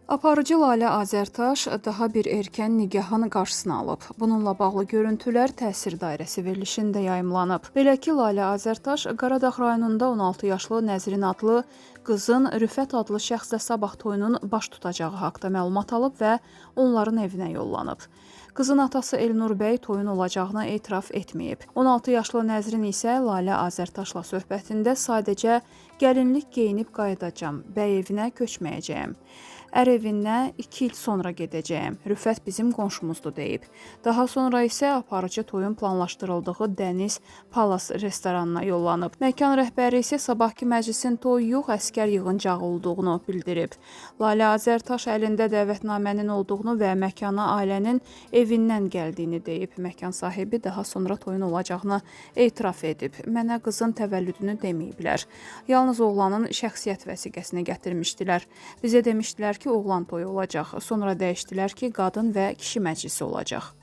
Aparıcı Lalə Azərtaş daha bir erkən nigahın qarşısını alıb. Bununla bağlı görüntülər təsir dairəsi verilişində yayımlanıb. Belə ki, Lalə Azərtaş Qaradağ rayonunda 16 yaşlı Nəzrin adlı qızın Rüfət adlı şəxslə sabah toyunun baş tutacağı haqda məlumat alıb və onların evinə yollanıb. Qızın atası Elnur bəy toyun olacağını etiraf etməyib. 16 yaşlı Nəzrin isə Lalə Azərtaşla söhbətində sadəcə gəlinlik geyinib qayıdacam, bəy evinə köçməyəcəyəm. Ər evinə 2 il sonra gedəcəyəm. Rüfət bizim qonşumuzdur deyib. Daha sonra isə aparıcı toyun planlaşdırıldığı Dəniz Palas restoranına yollanıb. Məkan rəhbəri isə sabahki məclisin toy yox, əsgər yığıncağı olduğunu bildirib. Lalə Azərtaş əlində dəvətnamənin olduğunu və məkana ailənin evindən gəldiyini deyib. Məkan sahibi daha sonra toyun olacağını etiraf edib. Mənə qızın təvəllüdünü deməyiblər. Yalnız oğlanın şəxsiyyət vəsiqəsini gətirmişdilər. Bizə demişdilər ki, oğlan toyu olacaq. Sonra dəyişdilər ki, qadın və kişi məclisi olacaq.